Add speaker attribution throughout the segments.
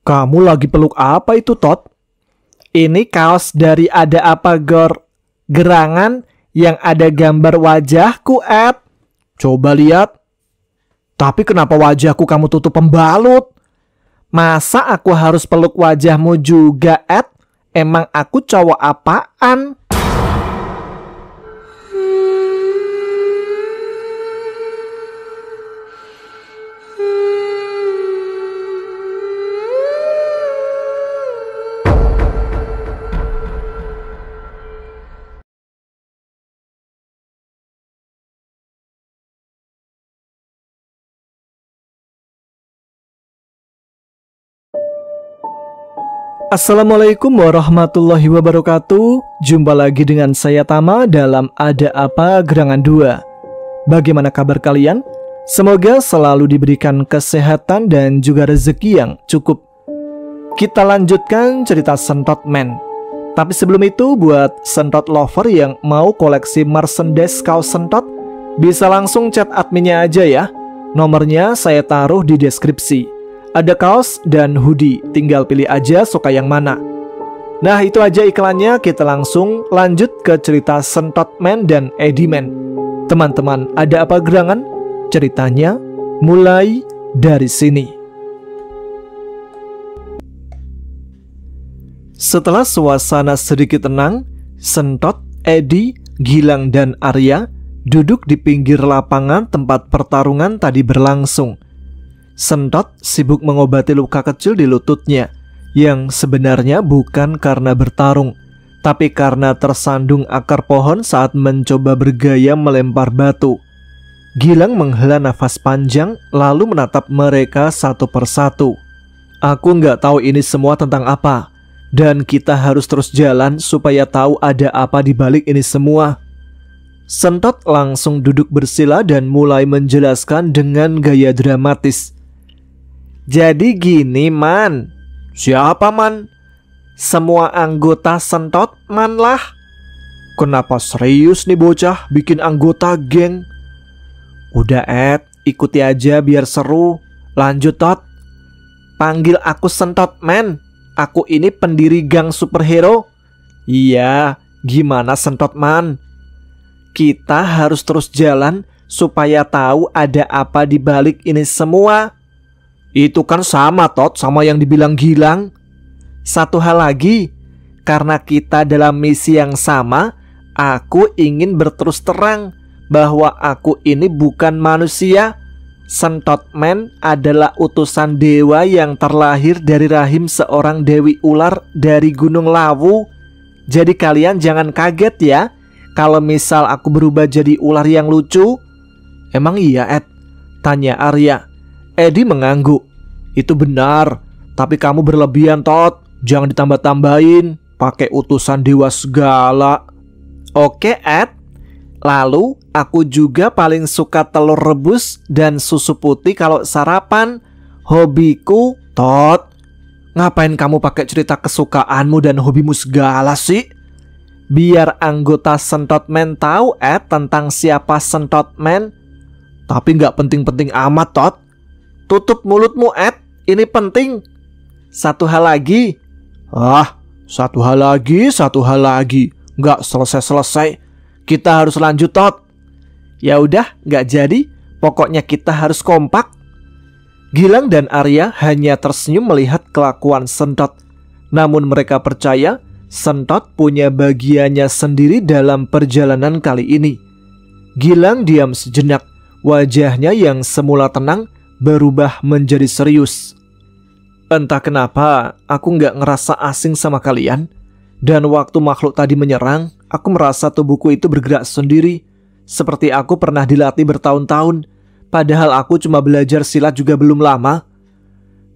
Speaker 1: Kamu lagi peluk apa itu, Tot? Ini kaos dari Ada Apa Gerangan yang ada gambar wajahku, Ed. Coba lihat. Tapi kenapa wajahku kamu tutup pembalut? Masa aku harus peluk wajahmu juga, Ed? Emang aku cowok apaan? Assalamualaikum warahmatullahi wabarakatuh. Jumpa lagi dengan saya Tama dalam Ada Apa Gerangan 2. Bagaimana kabar kalian? Semoga selalu diberikan kesehatan dan juga rezeki yang cukup. Kita lanjutkan cerita Sentot Man. Tapi sebelum itu, buat Sentot lover yang mau koleksi merchandise kaos Sentot, bisa langsung chat adminnya aja ya. Nomornya saya taruh di deskripsi. Ada kaos dan hoodie, tinggal pilih aja suka yang mana. Nah, itu aja iklannya, kita langsung lanjut ke cerita Sentot Man dan Eddie Man. Teman-teman, ada apa gerangan? Ceritanya mulai dari sini. Setelah suasana sedikit tenang, Sentot, Eddie, Gilang, dan Arya duduk di pinggir lapangan tempat pertarungan tadi berlangsung. Sentot sibuk mengobati luka kecil di lututnya, yang sebenarnya bukan karena bertarung, tapi karena tersandung akar pohon saat mencoba bergaya melempar batu. Gilang menghela nafas panjang lalu menatap mereka satu persatu. Aku nggak tahu ini semua tentang apa, dan kita harus terus jalan supaya tahu ada apa di balik ini semua. Sentot langsung duduk bersila dan mulai menjelaskan dengan gaya dramatis. Jadi gini, Man. Siapa, Man? Semua anggota Sentot, Man lah. Kenapa serius nih bocah bikin anggota geng? Udah, Ed, ikuti aja biar seru. Lanjut, Tot. Panggil aku Sentot, Man. Aku ini pendiri gang superhero. Iya, gimana Sentot, Man? Kita harus terus jalan supaya tahu ada apa di balik ini semua. Itu kan sama, Tot, sama yang dibilang Gilang. Satu hal lagi, karena kita dalam misi yang sama, aku ingin berterus terang bahwa aku ini bukan manusia. Sentot Man adalah utusan dewa yang terlahir dari rahim seorang dewi ular dari Gunung Lawu. Jadi kalian jangan kaget ya kalau misal aku berubah jadi ular yang lucu. Emang iya, Ed? Tanya Arya. Eddie mengangguk. Itu benar, tapi kamu berlebihan, Tot. Jangan ditambah-tambahin, pakai utusan dewa segala. Oke, Ed. Lalu aku juga paling suka telur rebus dan susu putih kalau sarapan. Hobiku, Tot. Ngapain kamu pakai cerita kesukaanmu dan hobimu segala sih? Biar anggota Sentot Man tahu, Ed, tentang siapa Sentot Man. Tapi nggak penting-penting amat, Tot. Tutup mulutmu, Ed. Ini penting. Satu hal lagi. Satu hal lagi. Nggak selesai-selesai. Kita harus lanjut, Tot. Ya udah, nggak jadi. Pokoknya kita harus kompak. Gilang dan Arya hanya tersenyum melihat kelakuan Sentot. Namun mereka percaya Sentot punya bagiannya sendiri dalam perjalanan kali ini. Gilang diam sejenak. Wajahnya yang semula tenang berubah menjadi serius. Entah kenapa aku nggak ngerasa asing sama kalian. Dan waktu makhluk tadi menyerang, aku merasa tubuhku itu bergerak sendiri. Seperti aku pernah dilatih bertahun-tahun. Padahal aku cuma belajar silat juga belum lama.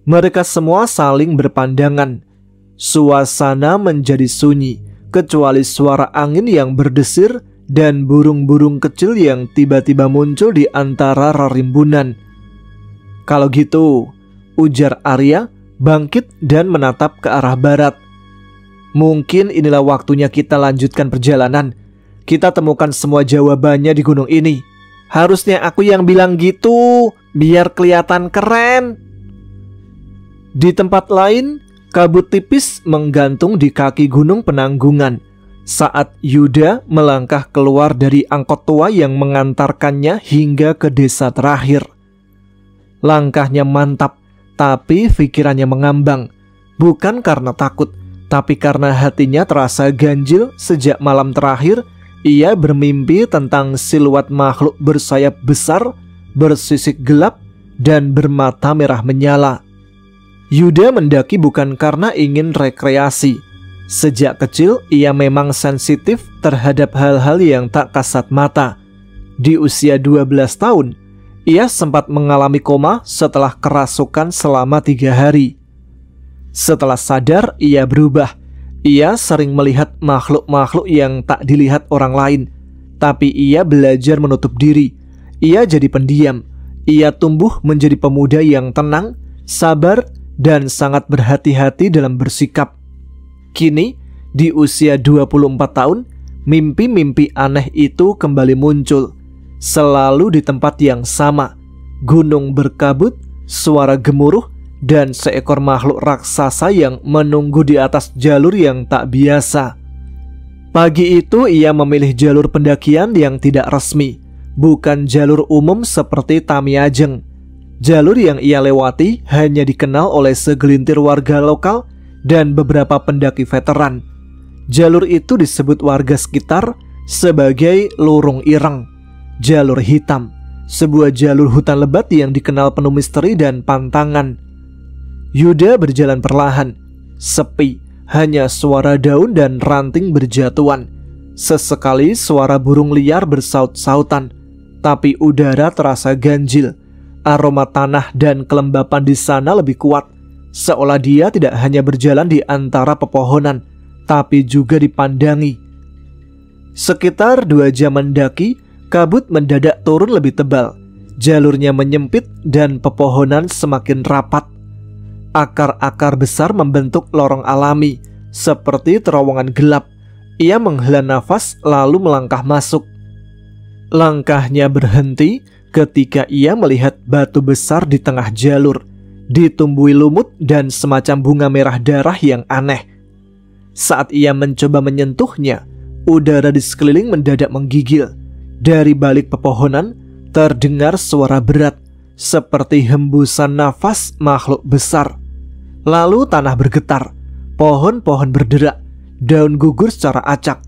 Speaker 1: Mereka semua saling berpandangan. Suasana menjadi sunyi, kecuali suara angin yang berdesir dan burung-burung kecil yang tiba-tiba muncul di antara rerimbunan. Kalau gitu, ujar Arya, bangkit dan menatap ke arah barat. Mungkin inilah waktunya kita lanjutkan perjalanan. Kita temukan semua jawabannya di gunung ini. Harusnya aku yang bilang gitu, biar kelihatan keren. Di tempat lain, kabut tipis menggantung di kaki gunung penanggungan saat Yuda melangkah keluar dari angkot tua yang mengantarkannya hingga ke desa terakhir. Langkahnya mantap, tapi pikirannya mengambang. Bukan karena takut, tapi karena hatinya terasa ganjil sejak malam terakhir ia bermimpi tentang siluet makhluk bersayap besar, bersisik gelap, dan bermata merah menyala. Yuda mendaki bukan karena ingin rekreasi. Sejak kecil ia memang sensitif terhadap hal-hal yang tak kasat mata. Di usia 12 tahun, ia sempat mengalami koma setelah kerasukan selama 3 hari. Setelah sadar, ia berubah. Ia sering melihat makhluk-makhluk yang tak dilihat orang lain. Tapi ia belajar menutup diri. Ia jadi pendiam. Ia tumbuh menjadi pemuda yang tenang, sabar, dan sangat berhati-hati dalam bersikap. Kini, di usia 24 tahun, mimpi-mimpi aneh itu kembali muncul. Selalu di tempat yang sama. Gunung berkabut, suara gemuruh, dan seekor makhluk raksasa yang menunggu di atas jalur yang tak biasa. Pagi itu ia memilih jalur pendakian yang tidak resmi, bukan jalur umum seperti Tamiajeng. Jalur yang ia lewati hanya dikenal oleh segelintir warga lokal dan beberapa pendaki veteran. Jalur itu disebut warga sekitar sebagai Lurung Ireng, jalur hitam, sebuah jalur hutan lebat yang dikenal penuh misteri dan pantangan. Yuda berjalan perlahan, sepi, hanya suara daun dan ranting berjatuhan. Sesekali suara burung liar bersaut-sautan, tapi udara terasa ganjil. Aroma tanah dan kelembapan di sana lebih kuat, seolah dia tidak hanya berjalan di antara pepohonan, tapi juga dipandangi. Sekitar 2 jam mendaki, kabut mendadak turun lebih tebal. Jalurnya menyempit dan pepohonan semakin rapat. Akar-akar besar membentuk lorong alami, seperti terowongan gelap. Ia menghela nafas lalu melangkah masuk. Langkahnya berhenti ketika ia melihat batu besar di tengah jalur, ditumbuhi lumut dan semacam bunga merah darah yang aneh. Saat ia mencoba menyentuhnya, udara di sekeliling mendadak menggigil. Dari balik pepohonan terdengar suara berat, seperti hembusan nafas makhluk besar. Lalu tanah bergetar, pohon-pohon berderak, daun gugur secara acak.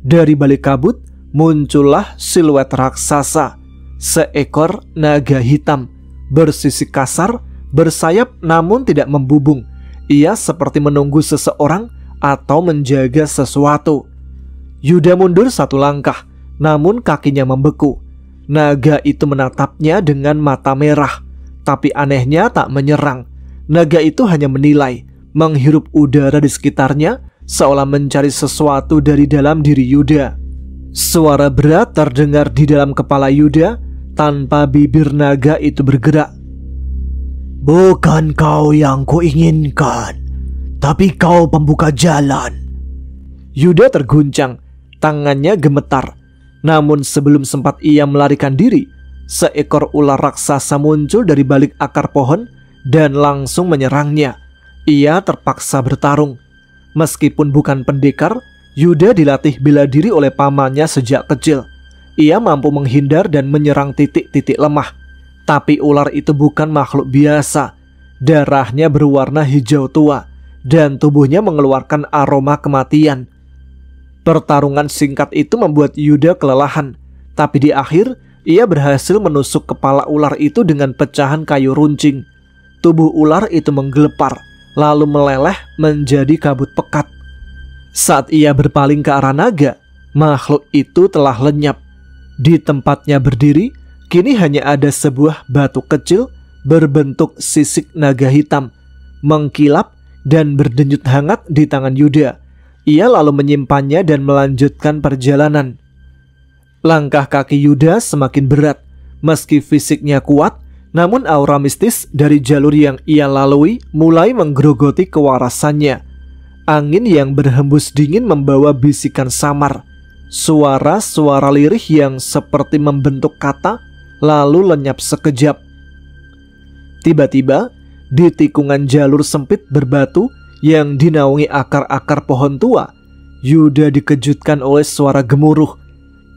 Speaker 1: Dari balik kabut muncullah siluet raksasa, seekor naga hitam, bersisik kasar, bersayap namun tidak membubung. Ia seperti menunggu seseorang atau menjaga sesuatu. Yuda mundur 1 langkah, namun kakinya membeku. Naga itu menatapnya dengan mata merah, tapi anehnya tak menyerang. Naga itu hanya menilai, menghirup udara di sekitarnya, seolah mencari sesuatu dari dalam diri Yuda. Suara berat terdengar di dalam kepala Yuda tanpa bibir naga itu bergerak. Bukan kau yang kuinginkan, tapi kau pembuka jalan. Yuda terguncang, tangannya gemetar. Namun sebelum sempat ia melarikan diri, seekor ular raksasa muncul dari balik akar pohon dan langsung menyerangnya. Ia terpaksa bertarung. Meskipun bukan pendekar, Yuda dilatih bela diri oleh pamannya sejak kecil. Ia mampu menghindar dan menyerang titik-titik lemah. Tapi ular itu bukan makhluk biasa. Darahnya berwarna hijau tua dan tubuhnya mengeluarkan aroma kematian. Pertarungan singkat itu membuat Yuda kelelahan. Tapi di akhir, ia berhasil menusuk kepala ular itu dengan pecahan kayu runcing. Tubuh ular itu menggelepar, lalu meleleh menjadi kabut pekat. Saat ia berpaling ke arah naga, makhluk itu telah lenyap. Di tempatnya berdiri, kini hanya ada sebuah batu kecil berbentuk sisik naga hitam, mengkilap dan berdenyut hangat di tangan Yuda. Ia lalu menyimpannya dan melanjutkan perjalanan. Langkah kaki Yuda semakin berat. Meski fisiknya kuat, namun aura mistis dari jalur yang ia lalui mulai menggerogoti kewarasannya. Angin yang berhembus dingin membawa bisikan samar. Suara-suara lirih yang seperti membentuk kata lalu lenyap sekejap. Tiba-tiba di tikungan jalur sempit berbatu yang dinaungi akar-akar pohon tua, Yuda dikejutkan oleh suara gemuruh.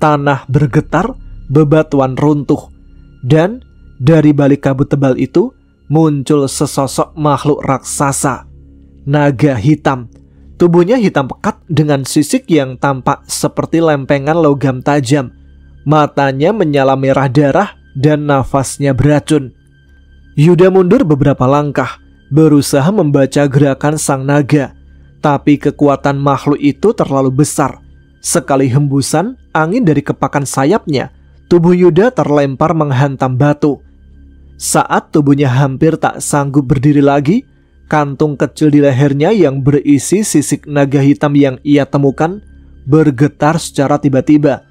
Speaker 1: Tanah bergetar, bebatuan runtuh, dan dari balik kabut tebal itu muncul sesosok makhluk raksasa, naga hitam. Tubuhnya hitam pekat dengan sisik yang tampak seperti lempengan logam tajam. Matanya menyala merah darah dan nafasnya beracun. Yuda mundur beberapa langkah, berusaha membaca gerakan sang naga. Tapi kekuatan makhluk itu terlalu besar. Sekali hembusan angin dari kepakan sayapnya, tubuh Yuda terlempar menghantam batu. Saat tubuhnya hampir tak sanggup berdiri lagi, kantung kecil di lehernya yang berisi sisik naga hitam yang ia temukan bergetar secara tiba-tiba.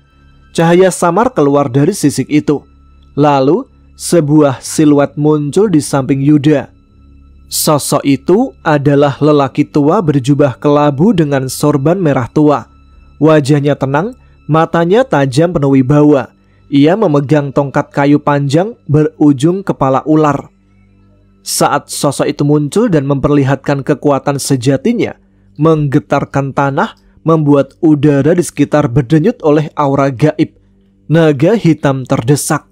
Speaker 1: Cahaya samar keluar dari sisik itu. Lalu sebuah siluet muncul di samping Yuda. Sosok itu adalah lelaki tua berjubah kelabu dengan sorban merah tua. Wajahnya tenang, matanya tajam penuh wibawa. Ia memegang tongkat kayu panjang berujung kepala ular. Saat sosok itu muncul dan memperlihatkan kekuatan sejatinya, menggetarkan tanah, membuat udara di sekitar berdenyut oleh aura gaib. Naga hitam terdesak.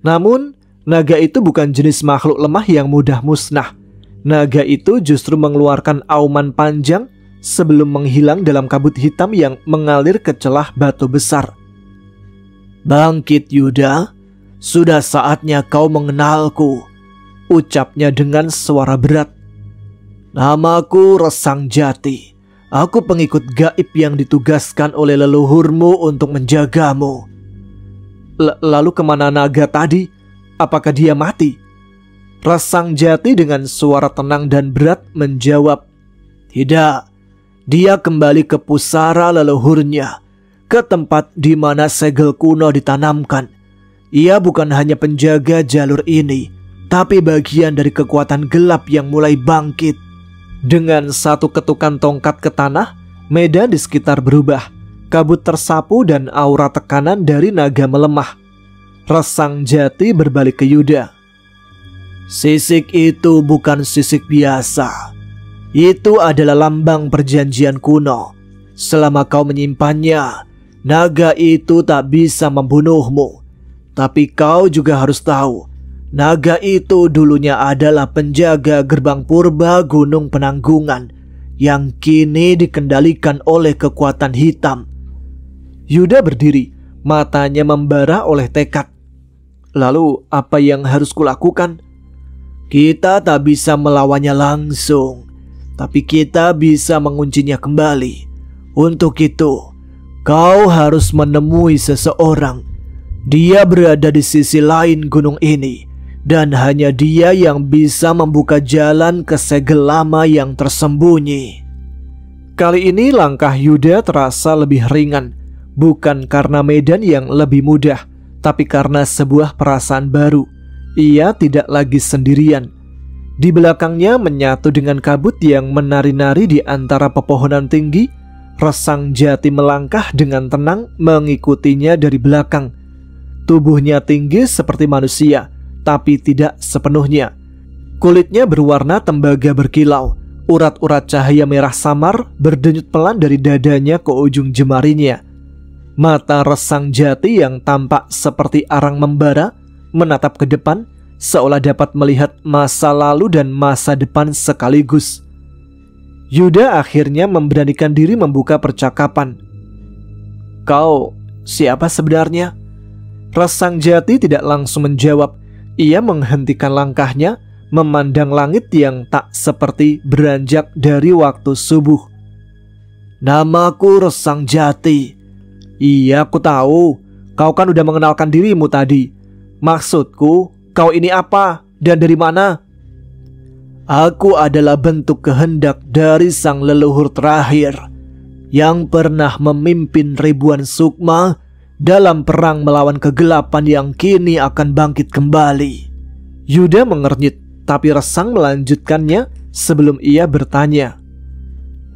Speaker 1: Namun, naga itu bukan jenis makhluk lemah yang mudah musnah. Naga itu justru mengeluarkan auman panjang sebelum menghilang dalam kabut hitam yang mengalir ke celah batu besar. "Bangkit Yuda, sudah saatnya kau mengenalku," ucapnya dengan suara berat. "Namaku Resang Jati. Aku pengikut gaib yang ditugaskan oleh leluhurmu untuk menjagamu." Lalu kemana naga tadi? Apakah dia mati? Resang Jati dengan suara tenang dan berat menjawab, "Tidak, dia kembali ke pusara leluhurnya, ke tempat di mana segel kuno ditanamkan. Ia bukan hanya penjaga jalur ini, tapi bagian dari kekuatan gelap yang mulai bangkit." Dengan satu ketukan tongkat ke tanah, medan di sekitar berubah. Kabut tersapu dan aura tekanan dari naga melemah. Resang Jati berbalik ke Yuda. "Sisik itu bukan sisik biasa. Itu adalah lambang perjanjian kuno. Selama kau menyimpannya, naga itu tak bisa membunuhmu. Tapi kau juga harus tahu, naga itu dulunya adalah penjaga gerbang purba Gunung Penanggungan yang kini dikendalikan oleh kekuatan hitam." Yuda berdiri, matanya membara oleh tekad. "Lalu apa yang harus kulakukan?" "Kita tak bisa melawannya langsung, tapi kita bisa menguncinya kembali. Untuk itu, kau harus menemui seseorang. Dia berada di sisi lain gunung ini, dan hanya dia yang bisa membuka jalan ke segel lama yang tersembunyi." Kali ini langkah Yuda terasa lebih ringan, bukan karena medan yang lebih mudah, tapi karena sebuah perasaan baru. Ia tidak lagi sendirian. Di belakangnya menyatu dengan kabut yang menari-nari di antara pepohonan tinggi. Resang Jati melangkah dengan tenang mengikutinya dari belakang. Tubuhnya tinggi seperti manusia, tapi tidak sepenuhnya. Kulitnya berwarna tembaga berkilau. Urat-urat cahaya merah samar berdenyut pelan dari dadanya ke ujung jemarinya. Mata Resang Jati yang tampak seperti arang membara menatap ke depan, seolah dapat melihat masa lalu dan masa depan sekaligus. Yuda akhirnya memberanikan diri membuka percakapan. "Kau siapa sebenarnya?" Resang Jati tidak langsung menjawab. Ia menghentikan langkahnya, memandang langit yang tak seperti beranjak dari waktu subuh. "Namaku Resang Jati." "Iya, aku tahu. Kau kan udah mengenalkan dirimu tadi. Maksudku, kau ini apa dan dari mana?" "Aku adalah bentuk kehendak dari sang leluhur terakhir yang pernah memimpin ribuan sukma dalam perang melawan kegelapan yang kini akan bangkit kembali." Yuda mengernyit, tapi Resang melanjutkannya sebelum ia bertanya.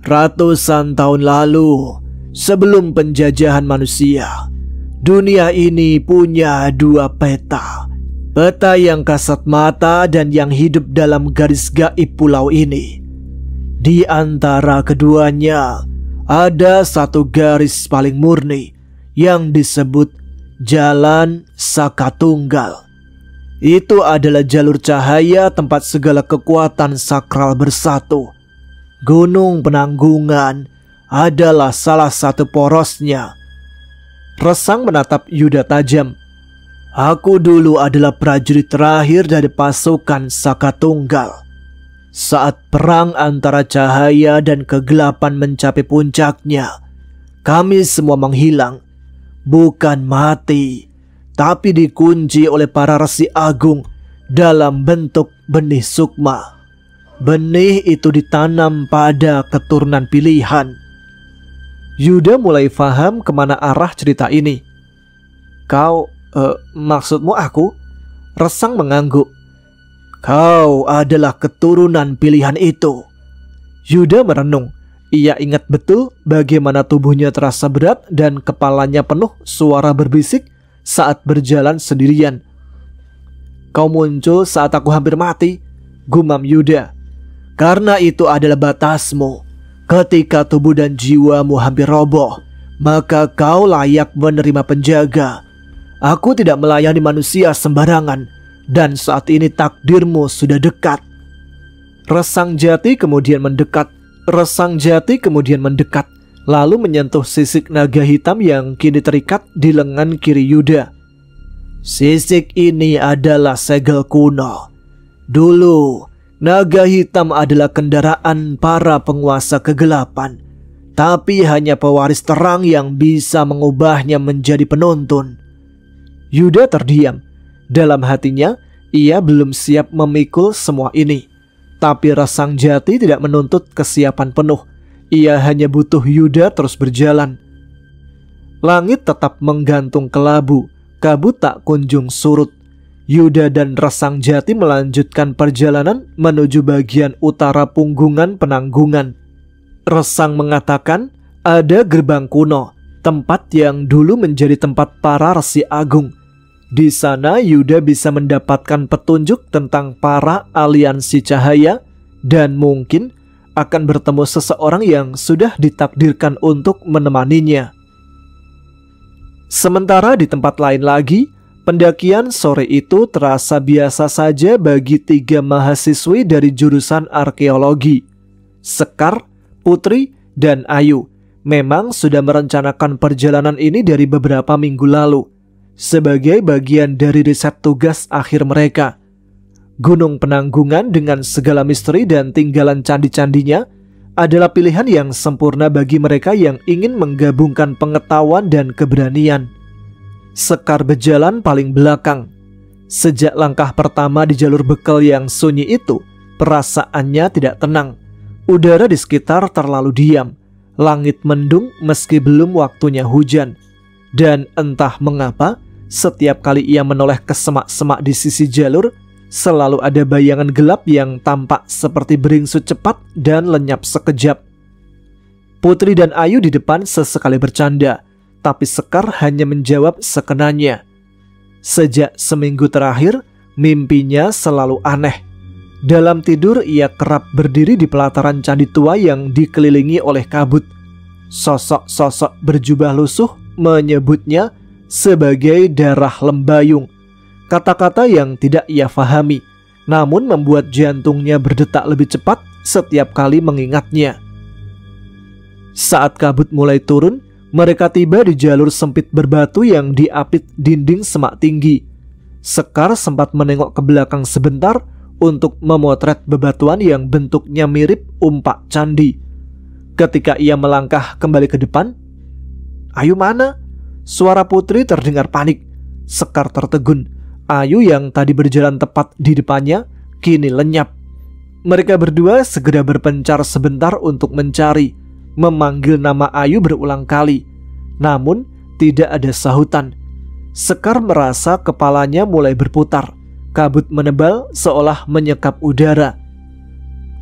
Speaker 1: "Ratusan tahun lalu, sebelum penjajahan manusia, dunia ini punya dua peta. Peta yang kasat mata dan yang hidup dalam garis gaib pulau ini. Di antara keduanya ada satu garis paling murni yang disebut Jalan Sakatunggal. Itu adalah jalur cahaya tempat segala kekuatan sakral bersatu. Gunung Penanggungan adalah salah satu porosnya. Resang menatap Yuda tajam. Aku dulu adalah prajurit terakhir dari pasukan Sakatunggal. Saat perang antara cahaya dan kegelapan mencapai puncaknya, kami semua menghilang. Bukan mati, tapi dikunci oleh para resi agung dalam bentuk benih sukma. Benih itu ditanam pada keturunan pilihan. Yuda mulai paham kemana arah cerita ini. Maksudmu aku? Resang mengangguk. Kau adalah keturunan pilihan itu. Yuda merenung. Ia ingat betul bagaimana tubuhnya terasa berat dan kepalanya penuh suara berbisik saat berjalan sendirian. Kau muncul saat aku hampir mati, gumam Yuda. Karena itu adalah batasmu. Ketika tubuh dan jiwamu hampir roboh, maka kau layak menerima penjaga. Aku tidak melayani manusia sembarangan, dan saat ini takdirmu sudah dekat. Resang Jati kemudian mendekat, lalu menyentuh sisik naga hitam yang kini terikat di lengan kiri Yuda. Sisik ini adalah segel kuno. Dulu, naga hitam adalah kendaraan para penguasa kegelapan, tapi hanya pewaris terang yang bisa mengubahnya menjadi penuntun. Yuda terdiam. Dalam hatinya, ia belum siap memikul semua ini. Tapi Resang Jati tidak menuntut kesiapan penuh. Ia hanya butuh Yuda terus berjalan. Langit tetap menggantung kelabu. Kabut tak kunjung surut. Yuda dan Resang Jati melanjutkan perjalanan menuju bagian utara Punggungan Penanggungan. Resang mengatakan ada gerbang kuno, tempat yang dulu menjadi tempat para resi agung. Di sana Yuda bisa mendapatkan petunjuk tentang para aliansi cahaya dan mungkin akan bertemu seseorang yang sudah ditakdirkan untuk menemaninya. Sementara di tempat lain lagi, pendakian sore itu terasa biasa saja bagi 3 mahasiswi dari jurusan arkeologi. Sekar, Putri, dan Ayu memang sudah merencanakan perjalanan ini dari beberapa minggu lalu. Sebagai bagian dari riset tugas akhir mereka. Gunung Penanggungan dengan segala misteri dan tinggalan candi-candinya adalah pilihan yang sempurna bagi mereka yang ingin menggabungkan pengetahuan dan keberanian. Sekar berjalan paling belakang. Sejak langkah pertama di jalur bekal yang sunyi itu, perasaannya tidak tenang. Udara di sekitar terlalu diam. Langit mendung meski belum waktunya hujan. Dan entah mengapa, setiap kali ia menoleh ke semak-semak di sisi jalur, selalu ada bayangan gelap yang tampak seperti beringsut cepat dan lenyap sekejap. Putri dan Ayu di depan sesekali bercanda, tapi Sekar hanya menjawab sekenanya. Sejak seminggu terakhir, mimpinya selalu aneh. Dalam tidur ia kerap berdiri di pelataran candi tua yang dikelilingi oleh kabut. Sosok-sosok berjubah lusuh menyebutnya sebagai darah lembayung. Kata-kata yang tidak ia fahami, namun membuat jantungnya berdetak lebih cepat setiap kali mengingatnya. Saat kabut mulai turun, mereka tiba di jalur sempit berbatu yang diapit dinding semak tinggi. Sekar sempat menengok ke belakang sebentar untuk memotret bebatuan yang bentuknya mirip umpak candi. Ketika ia melangkah kembali ke depan, "Ayu mana?" Suara Putri terdengar panik. Sekar tertegun. Ayu yang tadi berjalan tepat di depannya kini lenyap. Mereka berdua segera berpencar sebentar untuk mencari, memanggil nama Ayu berulang kali. Namun tidak ada sahutan. Sekar merasa kepalanya mulai berputar. Kabut menebal seolah menyekap udara.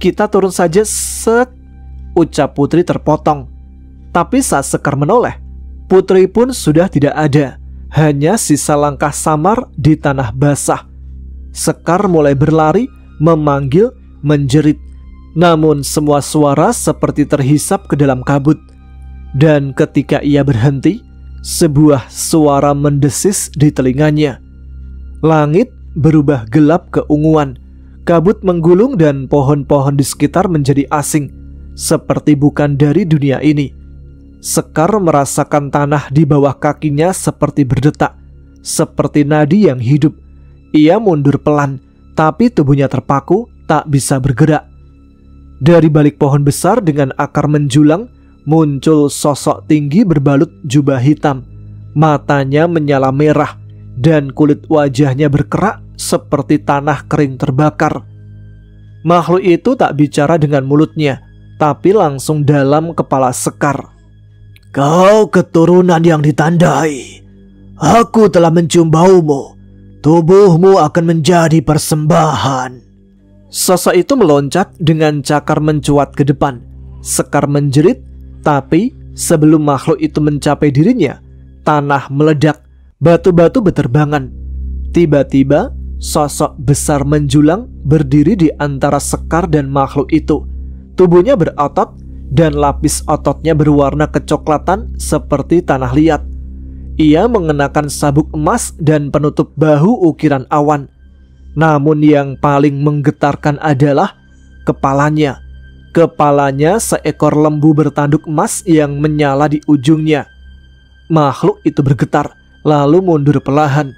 Speaker 1: "Kita turun saja, Sek," ucap Putri terpotong. Tapi saat Sekar menoleh, Putri pun sudah tidak ada. Hanya sisa langkah samar di tanah basah. Sekar mulai berlari, memanggil, menjerit. Namun semua suara seperti terhisap ke dalam kabut. Dan ketika ia berhenti, sebuah suara mendesis di telinganya. Langit berubah gelap keunguan. Kabut menggulung dan pohon-pohon di sekitar menjadi asing, seperti bukan dari dunia ini. Sekar merasakan tanah di bawah kakinya seperti berdetak, seperti nadi yang hidup. Ia mundur pelan, tapi tubuhnya terpaku, tak bisa bergerak. Dari balik pohon besar dengan akar menjulang, muncul sosok tinggi berbalut jubah hitam. Matanya menyala merah, dan kulit wajahnya berkerak seperti tanah kering terbakar. Makhluk itu tak bicara dengan mulutnya, tapi langsung dalam kepala Sekar. "Kau keturunan yang ditandai. Aku telah mencium baumu. Tubuhmu akan menjadi persembahan." Sosok itu meloncat dengan cakar mencuat ke depan. Sekar menjerit, tapi sebelum makhluk itu mencapai dirinya, tanah meledak, batu-batu beterbangan. Tiba-tiba sosok besar menjulang berdiri di antara Sekar dan makhluk itu. Tubuhnya berotot dan lapis ototnya berwarna kecoklatan seperti tanah liat. Ia mengenakan sabuk emas dan penutup bahu ukiran awan. Namun yang paling menggetarkan adalah kepalanya. Kepalanya seekor lembu bertanduk emas yang menyala di ujungnya. Makhluk itu bergetar, lalu mundur perlahan.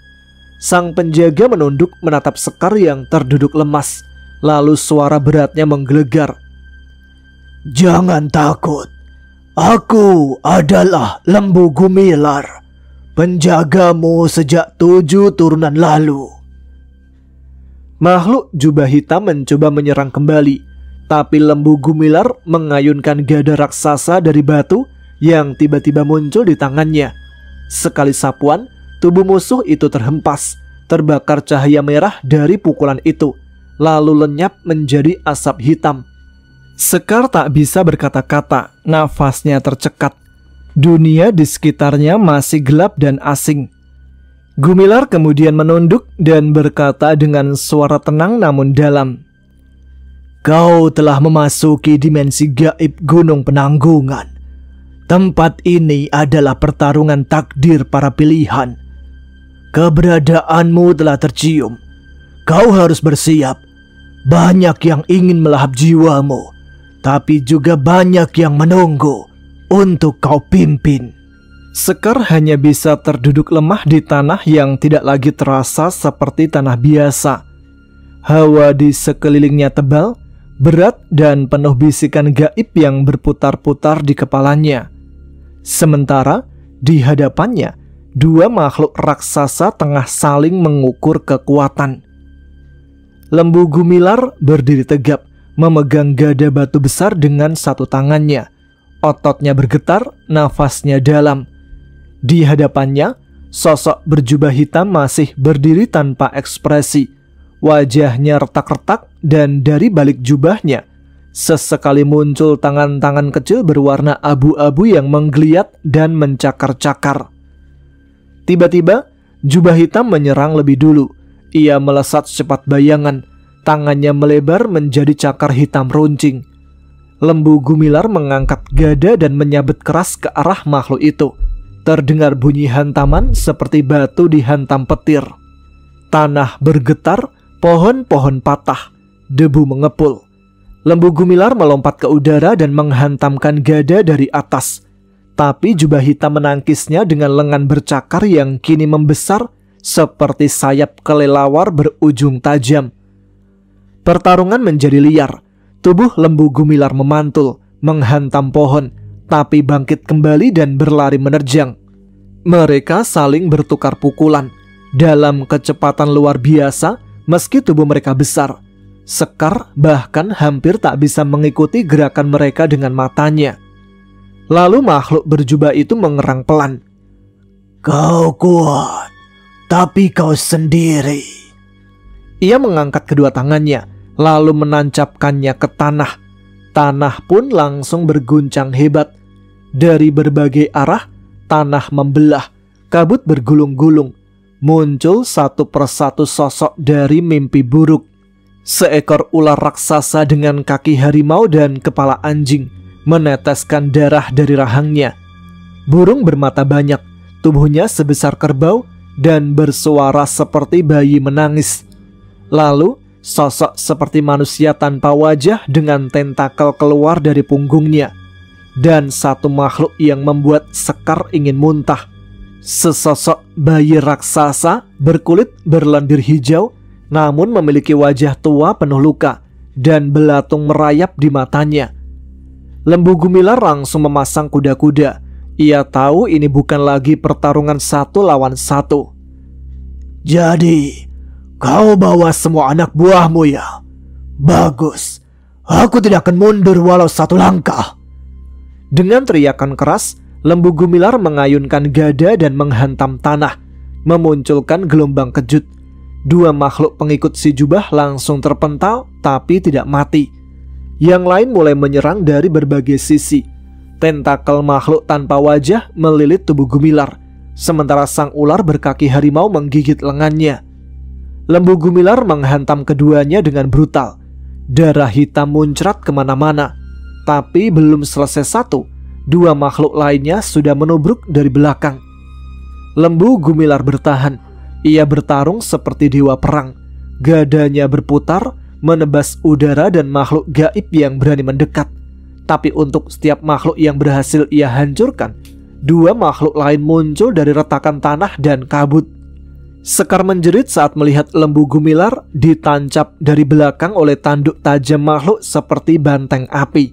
Speaker 1: Sang penjaga menunduk menatap Sekar yang terduduk lemas. Lalu suara beratnya menggelegar. "Jangan takut. Aku adalah Lembu Gumilar, penjagamu sejak 7 turunan lalu." Makhluk jubah hitam mencoba menyerang kembali, tapi Lembu Gumilar mengayunkan gada raksasa dari batu yang tiba-tiba muncul di tangannya. Sekali sapuan, tubuh musuh itu terhempas, terbakar cahaya merah dari pukulan itu, lalu lenyap menjadi asap hitam. Sekar tak bisa berkata-kata, nafasnya tercekat. Dunia di sekitarnya masih gelap dan asing. Gumilar kemudian menunduk dan berkata dengan suara tenang namun dalam, "Kau telah memasuki dimensi gaib Gunung Penanggungan. Tempat ini adalah pertarungan takdir para pilihan. Keberadaanmu telah tercium. Kau harus bersiap. Banyak yang ingin melahap jiwamu, tapi juga banyak yang menunggu untuk kau pimpin." Sekar hanya bisa terduduk lemah di tanah yang tidak lagi terasa seperti tanah biasa. Hawa di sekelilingnya tebal, berat dan penuh bisikan gaib yang berputar-putar di kepalanya. Sementara di hadapannya, 2 makhluk raksasa tengah saling mengukur kekuatan. Lembu Gumilar berdiri tegap, memegang gada batu besar dengan satu tangannya. Ototnya bergetar, nafasnya dalam. Di hadapannya, sosok berjubah hitam masih berdiri tanpa ekspresi. Wajahnya retak-retak dan dari balik jubahnya, sesekali muncul tangan-tangan kecil berwarna abu-abu yang menggeliat dan mencakar-cakar. Tiba-tiba, jubah hitam menyerang lebih dulu. Ia melesat secepat bayangan, tangannya melebar menjadi cakar hitam runcing. Lembu Gumilar mengangkat gada dan menyabet keras ke arah makhluk itu. Terdengar bunyi hantaman seperti batu dihantam petir. Tanah bergetar, pohon-pohon patah, debu mengepul. Lembu Gumilar melompat ke udara dan menghantamkan gada dari atas. Tapi jubah hitam menangkisnya dengan lengan bercakar yang kini membesar seperti sayap kelelawar berujung tajam. Pertarungan menjadi liar. Tubuh Lembu Gumilar memantul, menghantam pohon, tapi bangkit kembali dan berlari menerjang. Mereka saling bertukar pukulan dalam kecepatan luar biasa meski tubuh mereka besar. Sekar bahkan hampir tak bisa mengikuti gerakan mereka dengan matanya. Lalu makhluk berjubah itu mengerang pelan. "Kau kuat, tapi kau sendiri." Ia mengangkat kedua tangannya, lalu menancapkannya ke tanah. Tanah pun langsung berguncang hebat. Dari berbagai arah, tanah membelah, kabut bergulung-gulung. muncul satu persatu sosok dari mimpi buruk. Seekor ular raksasa dengan kaki harimau dan kepala anjing meneteskan darah dari rahangnya. Burung bermata banyak, tubuhnya sebesar kerbau dan bersuara seperti bayi menangis. Lalu sosok seperti manusia tanpa wajah dengan tentakel keluar dari punggungnya, dan satu makhluk yang membuat Sekar ingin muntah. Sesosok bayi raksasa berkulit berlendir hijau, namun memiliki wajah tua penuh luka dan belatung merayap di matanya. Lembu Gumilar langsung memasang kuda-kuda. Ia tahu ini bukan lagi pertarungan 1 lawan 1.
Speaker 2: Jadi, kau bawa semua anak buahmu ya? Bagus, aku tidak akan mundur walau 1 langkah.
Speaker 1: Dengan teriakan keras, Lembu Gumilar mengayunkan gada dan menghantam tanah, memunculkan gelombang kejut. 2 makhluk pengikut si jubah langsung terpental tapi tidak mati. Yang lain mulai menyerang dari berbagai sisi. Tentakel makhluk tanpa wajah melilit tubuh Gumilar, sementara sang ular berkaki harimau menggigit lengannya. Lembu Gumilar menghantam keduanya dengan brutal. Darah hitam muncrat kemana-mana. Tapi belum selesai satu, 2 makhluk lainnya sudah menubruk dari belakang. Lembu Gumilar bertahan. Ia bertarung seperti dewa perang. Gadanya berputar, menebas udara dan makhluk gaib yang berani mendekat. Tapi untuk setiap makhluk yang berhasil ia hancurkan, 2 makhluk lain muncul dari retakan tanah dan kabut. Sekar menjerit saat melihat Lembu Gumilar ditancap dari belakang oleh tanduk tajam makhluk seperti banteng api.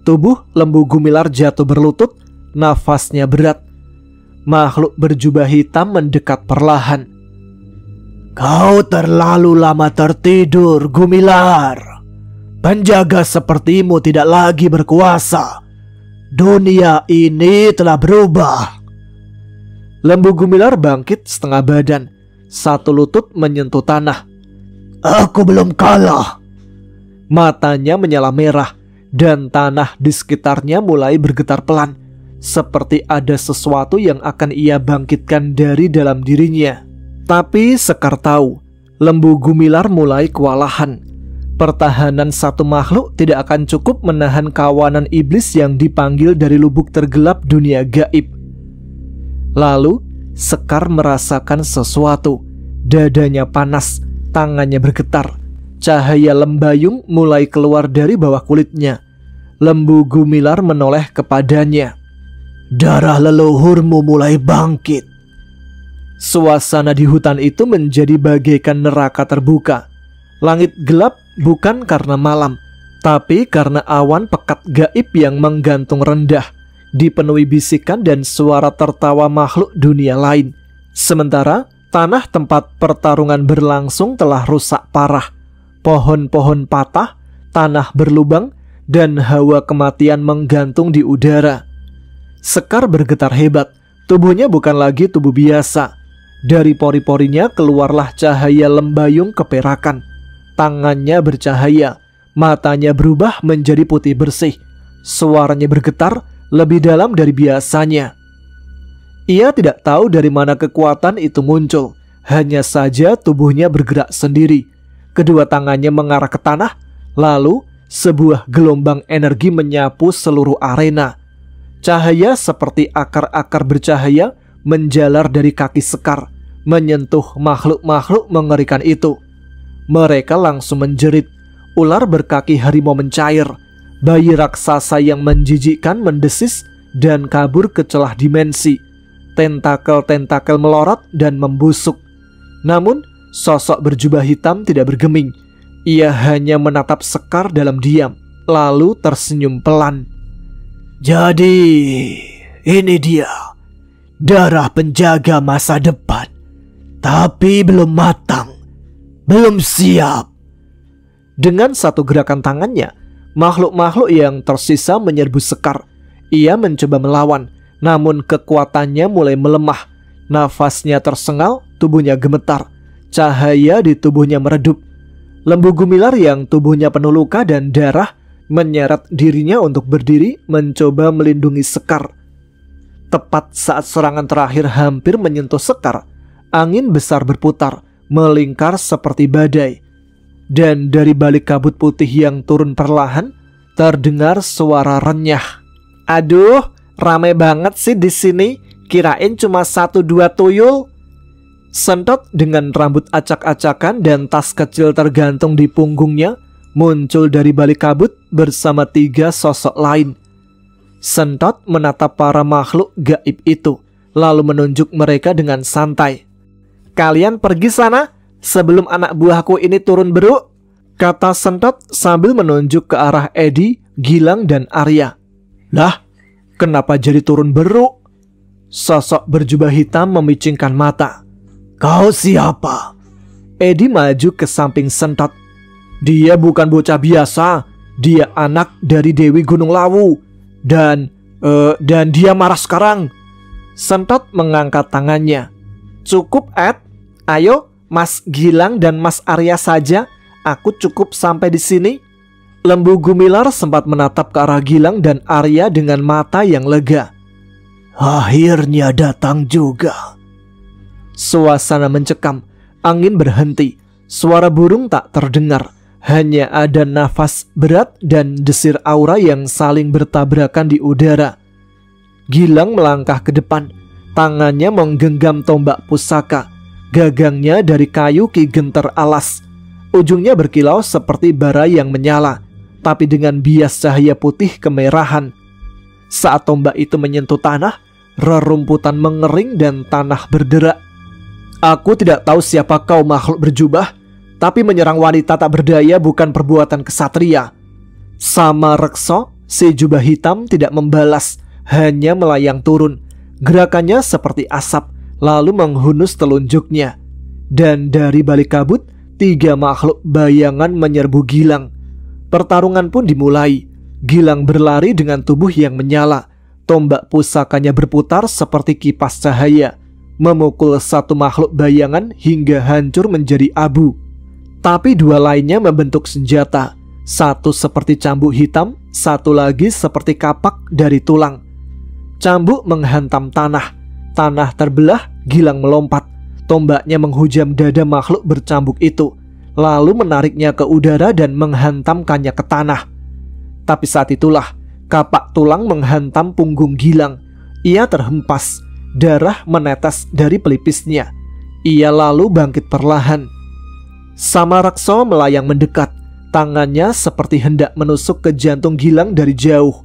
Speaker 1: Tubuh Lembu Gumilar jatuh berlutut, nafasnya berat. Makhluk berjubah hitam mendekat perlahan.
Speaker 2: Kau terlalu lama tertidur, Gumilar. Penjaga sepertimu tidak lagi berkuasa. Dunia ini telah berubah.
Speaker 1: Lembu Gumilar bangkit setengah badan. Satu lutut menyentuh tanah.
Speaker 2: Aku belum kalah.
Speaker 1: Matanya menyala merah, dan tanah di sekitarnya mulai bergetar pelan, seperti ada sesuatu yang akan ia bangkitkan dari dalam dirinya. Tapi Sekar tahu, Lembu Gumilar mulai kewalahan. Pertahanan satu makhluk tidak akan cukup menahan kawanan iblis yang dipanggil dari lubuk tergelap dunia gaib. Lalu Sekar merasakan sesuatu. Dadanya panas, tangannya bergetar. Cahaya lembayung mulai keluar dari bawah kulitnya. Lembu Gumilar menoleh kepadanya.
Speaker 2: Darah leluhurmu mulai bangkit.
Speaker 1: Suasana di hutan itu menjadi bagaikan neraka terbuka. Langit gelap bukan karena malam, tapi karena awan pekat gaib yang menggantung rendah, dipenuhi bisikan dan suara tertawa makhluk dunia lain. Sementara tanah tempat pertarungan berlangsung telah rusak parah. Pohon-pohon patah, tanah berlubang, dan hawa kematian menggantung di udara. Sekar bergetar hebat. Tubuhnya bukan lagi tubuh biasa. Dari pori-porinya keluarlah cahaya lembayung keperakan. Tangannya bercahaya, matanya berubah menjadi putih bersih. Suaranya bergetar lebih dalam dari biasanya. Ia tidak tahu dari mana kekuatan itu muncul. Hanya saja tubuhnya bergerak sendiri. Kedua tangannya mengarah ke tanah. Lalu sebuah gelombang energi menyapu seluruh arena. Cahaya seperti akar-akar bercahaya menjalar dari kaki Sekar, menyentuh makhluk-makhluk mengerikan itu. Mereka langsung menjerit. Ular berkaki harimau mencair. Bayi raksasa yang menjijikkan mendesis dan kabur ke celah dimensi. Tentakel-tentakel melorot dan membusuk. Namun sosok berjubah hitam tidak bergeming. Ia hanya menatap Sekar dalam diam, lalu tersenyum pelan.
Speaker 2: Jadi, ini dia. Darah penjaga masa depan. Tapi belum matang. Belum siap.
Speaker 1: Dengan satu gerakan tangannya, makhluk-makhluk yang tersisa menyerbu Sekar. Ia mencoba melawan, namun kekuatannya mulai melemah. Nafasnya tersengal, tubuhnya gemetar. Cahaya di tubuhnya meredup. Lembu Gumilar yang tubuhnya penuh luka dan darah menyeret dirinya untuk berdiri, mencoba melindungi Sekar. Tepat saat serangan terakhir hampir menyentuh Sekar, Angin besar berputar, melingkar seperti badai. Dan dari balik kabut putih yang turun perlahan, terdengar suara renyah. Aduh, rame banget sih di sini. Kirain cuma 1-2 tuyul. Sentot dengan rambut acak-acakan dan tas kecil tergantung di punggungnya muncul dari balik kabut bersama 3 sosok lain. Sentot menatap para makhluk gaib itu, lalu menunjuk mereka dengan santai. Kalian pergi sana sebelum anak buahku ini turun beruk, kata Sentot sambil menunjuk ke arah Edi, Gilang, dan Arya. Lah, kenapa jadi turun beruk? Sosok berjubah hitam memicingkan mata. Kau siapa? Edi maju ke samping Sentot. Dia bukan bocah biasa. Dia anak dari Dewi Gunung Lawu. Dan dia marah sekarang. Sentot mengangkat tangannya. Cukup, Ed. Ayo, Mas Gilang dan Mas Arya saja. Aku cukup sampai di sini. Lembu Gumilar sempat menatap ke arah Gilang dan Arya dengan mata yang lega. Akhirnya datang juga. Suasana mencekam. Angin berhenti. Suara burung tak terdengar. Hanya ada nafas berat dan desir aura yang saling bertabrakan di udara. Gilang melangkah ke depan. Tangannya menggenggam tombak pusaka. Gagangnya dari kayu Ki Genter Alas. Ujungnya berkilau seperti bara yang menyala, tapi dengan bias cahaya putih kemerahan. Saat tombak itu menyentuh tanah, rerumputan mengering dan tanah berderak. Aku tidak tahu siapa kau makhluk berjubah, tapi menyerang wanita tak berdaya bukan perbuatan kesatria. Sama Rekso, si jubah hitam tidak membalas, hanya melayang turun. Gerakannya seperti asap, lalu menghunus telunjuknya. Dan dari balik kabut, 3 makhluk bayangan menyerbu Gilang. Pertarungan pun dimulai. Gilang berlari dengan tubuh yang menyala. Tombak pusakanya berputar seperti kipas cahaya, memukul 1 makhluk bayangan hingga hancur menjadi abu. Tapi 2 lainnya membentuk senjata. 1 seperti cambuk hitam, 1 lagi seperti kapak dari tulang. Cambuk menghantam tanah. Tanah terbelah, Gilang melompat. Tombaknya menghujam dada makhluk bercambuk itu, lalu menariknya ke udara dan menghantamkannya ke tanah. Tapi saat itulah kapak tulang menghantam punggung Gilang. Ia terhempas, darah menetes dari pelipisnya. Ia lalu bangkit perlahan. Sama Rekso melayang mendekat. Tangannya seperti hendak menusuk ke jantung Gilang dari jauh.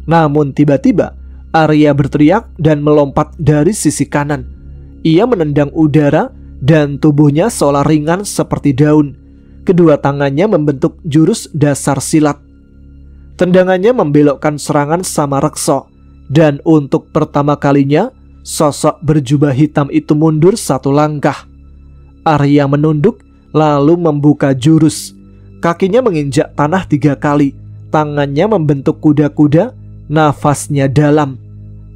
Speaker 1: Namun tiba-tiba Arya berteriak dan melompat dari sisi kanan. Ia menendang udara dan tubuhnya seolah ringan seperti daun. Kedua tangannya membentuk jurus dasar silat. Tendangannya membelokkan serangan Sama Rekso. Dan untuk pertama kalinya, sosok berjubah hitam itu mundur 1 langkah. Arya menunduk lalu membuka jurus. Kakinya menginjak tanah 3 kali. Tangannya membentuk kuda-kuda. Nafasnya dalam.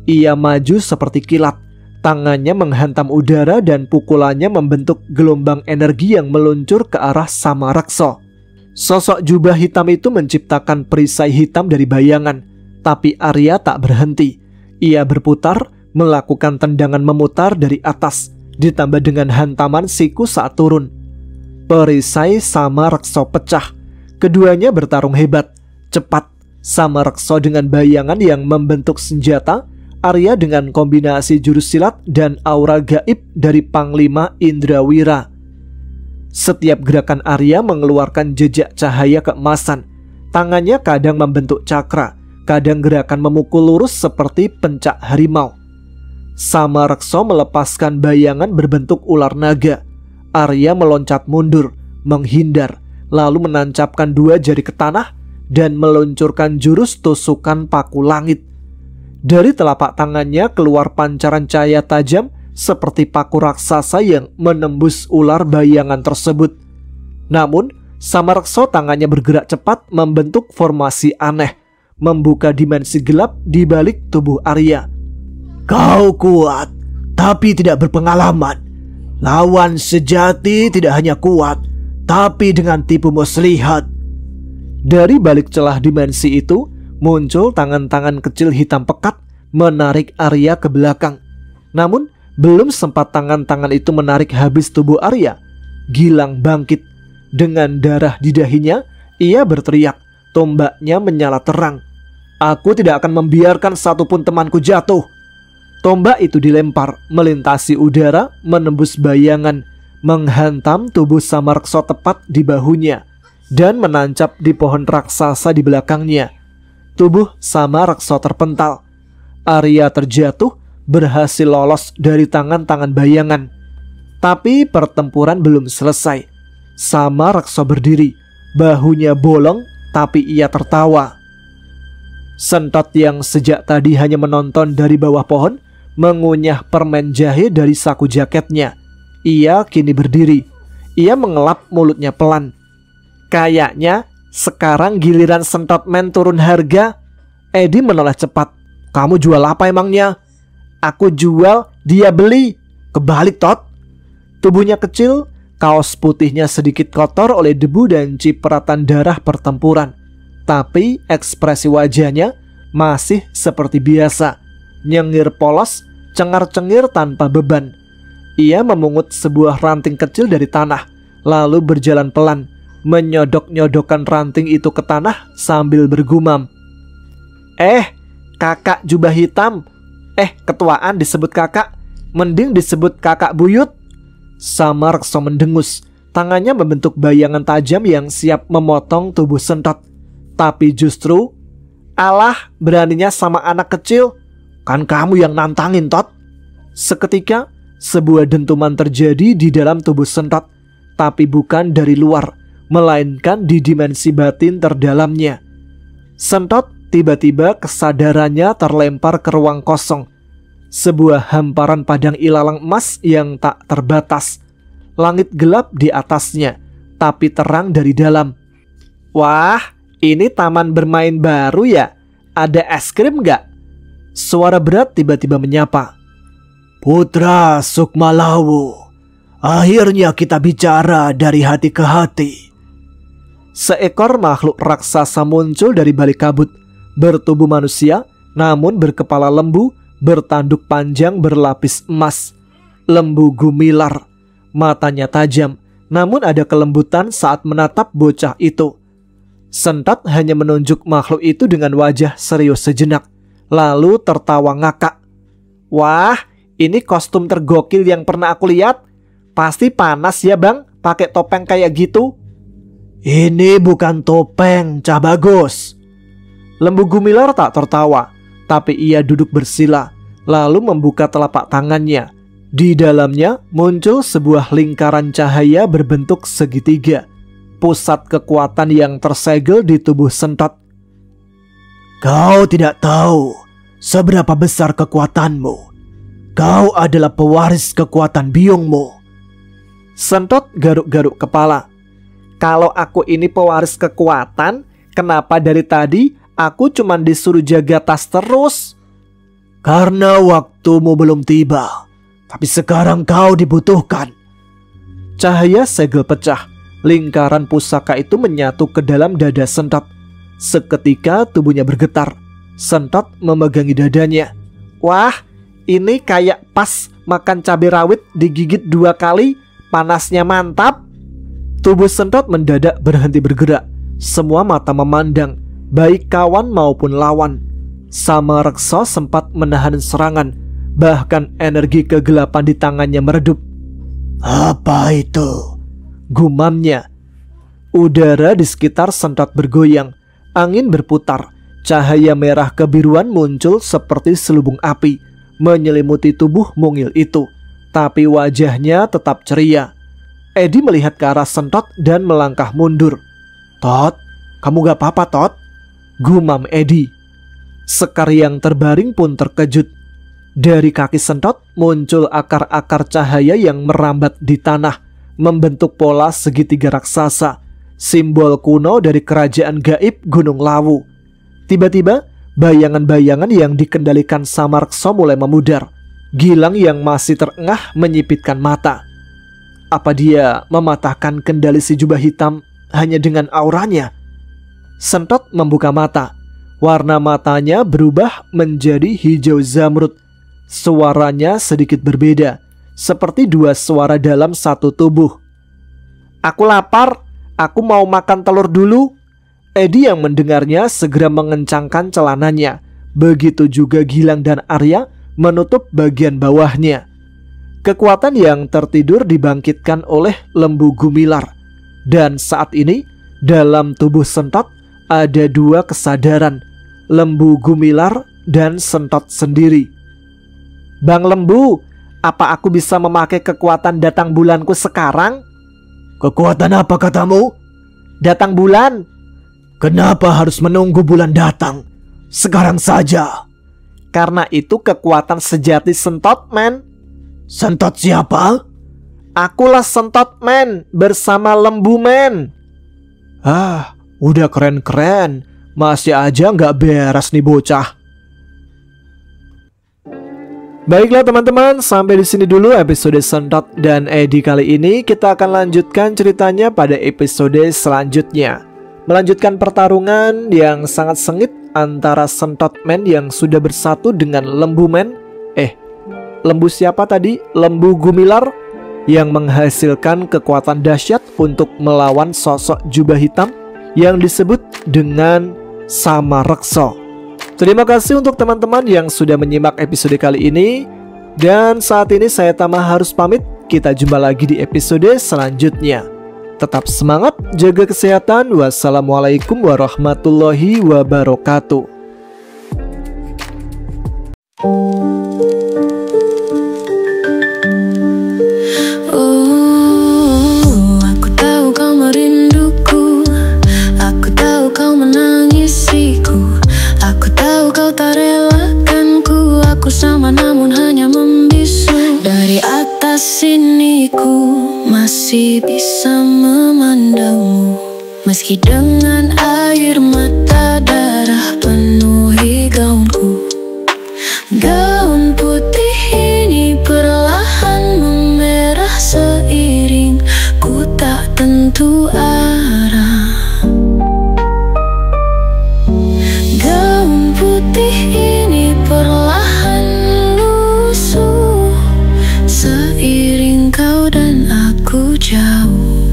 Speaker 1: Ia maju seperti kilat. Tangannya menghantam udara dan pukulannya membentuk gelombang energi yang meluncur ke arah Sama Rekso. Sosok jubah hitam itu menciptakan perisai hitam dari bayangan. Tapi Arya tak berhenti. Ia berputar, melakukan tendangan memutar dari atas, ditambah dengan hantaman siku saat turun. Perisai Sama Rekso pecah. Keduanya bertarung hebat, cepat. Sama Rekso dengan bayangan yang membentuk senjata, Arya dengan kombinasi jurus silat dan aura gaib dari Panglima Indrawira. Setiap gerakan Arya mengeluarkan jejak cahaya keemasan. Tangannya kadang membentuk cakra, kadang gerakan memukul lurus seperti pencak harimau. Sama Rekso melepaskan bayangan berbentuk ular naga. Arya meloncat mundur, menghindar, lalu menancapkan 2 jari ke tanah dan meluncurkan jurus tusukan paku langit. Dari telapak tangannya keluar pancaran cahaya tajam seperti paku raksasa yang menembus ular bayangan tersebut. Namun, Sama Rekso tangannya bergerak cepat membentuk formasi aneh, membuka dimensi gelap di balik tubuh Arya. Kau kuat, tapi tidak berpengalaman. Lawan sejati tidak hanya kuat, tapi dengan tipu muslihat. Dari balik celah dimensi itu, muncul tangan-tangan kecil hitam pekat menarik Arya ke belakang. Namun Belum sempat tangan-tangan itu menarik habis tubuh Arya, Gilang bangkit. Dengan darah di dahinya, ia berteriak, tombaknya menyala terang. "Aku tidak akan membiarkan satupun temanku jatuh." Tombak itu dilempar, melintasi udara, menembus bayangan, menghantam tubuh Samareksa tepat di bahunya, dan menancap di pohon raksasa di belakangnya. Tubuh Samareksa terpental. Arya terjatuh, berhasil lolos dari tangan-tangan bayangan. Tapi pertempuran belum selesai. Samareksa berdiri, bahunya bolong, tapi ia tertawa. Sentot yang sejak tadi hanya menonton dari bawah pohon, mengunyah permen jahe dari saku jaketnya. Ia kini berdiri. Ia mengelap mulutnya pelan. "Kayaknya sekarang giliran Sentot Men turun harga." Edi menoleh cepat. "Kamu jual apa emangnya?" "Aku jual, dia beli." "Kebalik, Tot." Tubuhnya kecil, kaos putihnya sedikit kotor oleh debu dan cipratan darah pertempuran. Tapi ekspresi wajahnya masih seperti biasa, nyengir polos, cengar-cengir tanpa beban. Ia memungut sebuah ranting kecil dari tanah, lalu berjalan pelan, menyodok-nyodokkan ranting itu ke tanah sambil bergumam. Kakak jubah hitam. Ketuaan disebut kakak, mending disebut kakak buyut." Samareksa mendengus. Tangannya membentuk bayangan tajam yang siap memotong tubuh Sentot. Tapi justru, "Alah, beraninya sama anak kecil. Kan kamu yang nantangin, Tot." Seketika, sebuah dentuman terjadi di dalam tubuh Sentot, tapi bukan dari luar, melainkan di dimensi batin terdalamnya. Sentot tiba-tiba kesadarannya terlempar ke ruang kosong. Sebuah hamparan padang ilalang emas yang tak terbatas. Langit gelap di atasnya, tapi terang dari dalam. "Wah, ini taman bermain baru ya? Ada es krim gak?" Suara berat tiba-tiba menyapa.
Speaker 2: "Putra Sukmalawu, akhirnya kita bicara dari hati ke hati."
Speaker 1: Seekor makhluk raksasa muncul dari balik kabut, bertubuh manusia, namun berkepala lembu, bertanduk panjang berlapis emas. Lembu gumilar, matanya tajam, namun ada kelembutan saat menatap bocah itu. Sentot hanya menunjuk makhluk itu dengan wajah serius sejenak, lalu tertawa ngakak. "Wah, ini kostum tergokil yang pernah aku lihat. Pasti panas ya bang, pakai topeng kayak gitu."
Speaker 2: "Ini bukan topeng, Cah Bagus."
Speaker 1: Lembu gumilar tak tertawa, tapi ia duduk bersila, lalu membuka telapak tangannya. Di dalamnya muncul sebuah lingkaran cahaya berbentuk segitiga, pusat kekuatan yang tersegel di tubuh Sentot.
Speaker 2: "Kau tidak tahu seberapa besar kekuatanmu. Kau adalah pewaris kekuatan biungmu."
Speaker 1: Sentot garuk-garuk kepala. "Kalau aku ini pewaris kekuatan, kenapa dari tadi aku cuma disuruh jaga tas terus?"
Speaker 2: "Karena waktumu belum tiba. Tapi sekarang kau dibutuhkan."
Speaker 1: Cahaya segel pecah. Lingkaran pusaka itu menyatu ke dalam dada Sentot. Seketika tubuhnya bergetar. Sentot memegangi dadanya. "Wah, ini kayak pas makan cabai rawit digigit 2 kali. Panasnya mantap." Tubuh Sentot mendadak berhenti bergerak. Semua mata memandang, baik kawan maupun lawan. Samareksa sempat menahan serangan, bahkan energi kegelapan di tangannya meredup.
Speaker 2: "Apa itu?"
Speaker 1: gumamnya. Udara di sekitar Sentot bergoyang, angin berputar, cahaya merah kebiruan muncul seperti selubung api, menyelimuti tubuh mungil itu, tapi wajahnya tetap ceria. Edi melihat ke arah Sentot dan melangkah mundur. "Tot, kamu gak apa-apa, Tot?" gumam Edi. Sekar yang terbaring pun terkejut. Dari kaki Sentot muncul akar-akar cahaya yang merambat di tanah, membentuk pola segitiga raksasa, simbol kuno dari kerajaan gaib Gunung Lawu. Tiba-tiba, bayangan-bayangan yang dikendalikan Samareksa mulai memudar. Gilang yang masih terengah menyipitkan mata. Apa dia mematahkan kendali si jubah hitam hanya dengan auranya? Sentot membuka mata. Warna matanya berubah menjadi hijau zamrud. suaranya sedikit berbeda, seperti dua suara dalam satu tubuh. "Aku lapar, aku mau makan telur dulu." Edi yang mendengarnya segera mengencangkan celananya. Begitu juga Gilang dan Arya menutup bagian bawahnya. Kekuatan yang tertidur dibangkitkan oleh Lembu Gumilar. Dan saat ini dalam tubuh Sentot ada dua kesadaran, Lembu Gumilar dan Sentot sendiri. "Bang Lembu, apa aku bisa memakai kekuatan datang bulanku sekarang?"
Speaker 2: Kekuatan apa katamu?
Speaker 1: "Datang bulan."
Speaker 2: Kenapa harus menunggu bulan datang? Sekarang saja.
Speaker 1: "Karena itu kekuatan sejati Sentot, men."
Speaker 2: Sentot siapa?
Speaker 1: "Akulah Sentot, men, bersama Lembu, men."
Speaker 2: Udah keren-keren. Masih aja nggak beres nih bocah.
Speaker 1: Baiklah teman-teman, sampai di sini dulu episode Sentot dan Edi kali ini. Kita akan lanjutkan ceritanya pada episode selanjutnya. Melanjutkan pertarungan yang sangat sengit antara Sentot Man yang sudah bersatu dengan Lembu Man. Lembu siapa tadi? Lembu Gumilar yang menghasilkan kekuatan dahsyat untuk melawan sosok jubah hitam yang disebut dengan Samareksa. Terima kasih untuk teman-teman yang sudah menyimak episode kali ini. Dan saat ini saya Tama harus pamit. Kita jumpa lagi di episode selanjutnya. Tetap semangat, jaga kesehatan. Wassalamualaikum warahmatullahi wabarakatuh.
Speaker 3: Aku tahu kau merinduku, aku tahu kau menangisiku, aku tahu kau tak relakanku. Aku sama namun hanya membisu. Dari atas sini ku masih bisa memandangmu, meski dengan air mata darah penuhi gaunku. Gaun putih ini perlahan memerah seiring ku tak tentu arah. Gaun putih ini perlahan lusuh seiring kau dan aku jauh.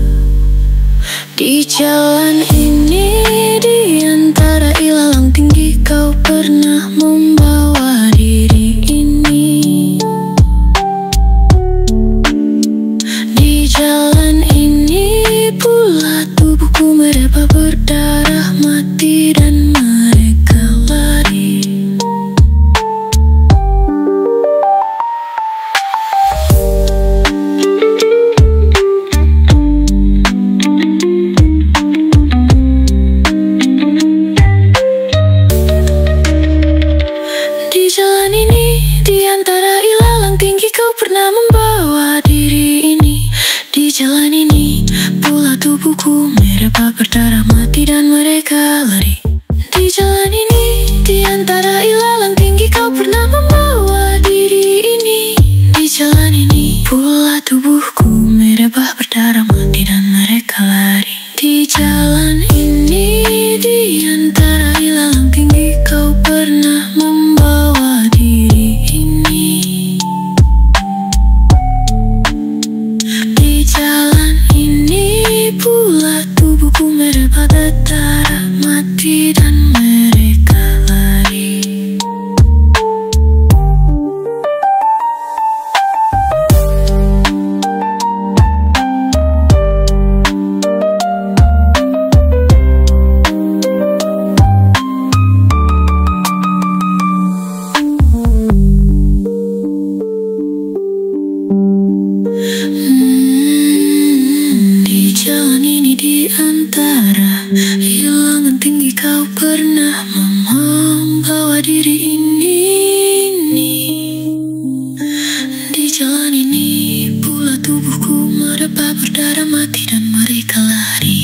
Speaker 3: Di jalan ini, di antara ilalang tinggi, kau pernah membawa diri ini. Di jalan ini pula tubuhku mereba berdarah mati dan mereka lari. Di jalan ini, di antara ilalang tinggi, kau pernah membawa diri ini. Di jalan ini, pula tubuhku mereba berdarah mati dan mereka lari. Di jalan ini, di antara ilalang tinggi, kau pernah membawa diri ini. Di jalan ini, pula tubuhku mereba berdarah mati dan mereka lari. Di jalan ini, di antara ilalang tinggi, kau pernah membawa diri ini. Di jalan ini pula tubuhku mereba berdarah mati dan mereka lari. Di jalan ini, di antara ilalang tinggi, kau pernah membawa diri ini. Di jalan ini pula tubuhku mereba berdarah mati dan mereka lari.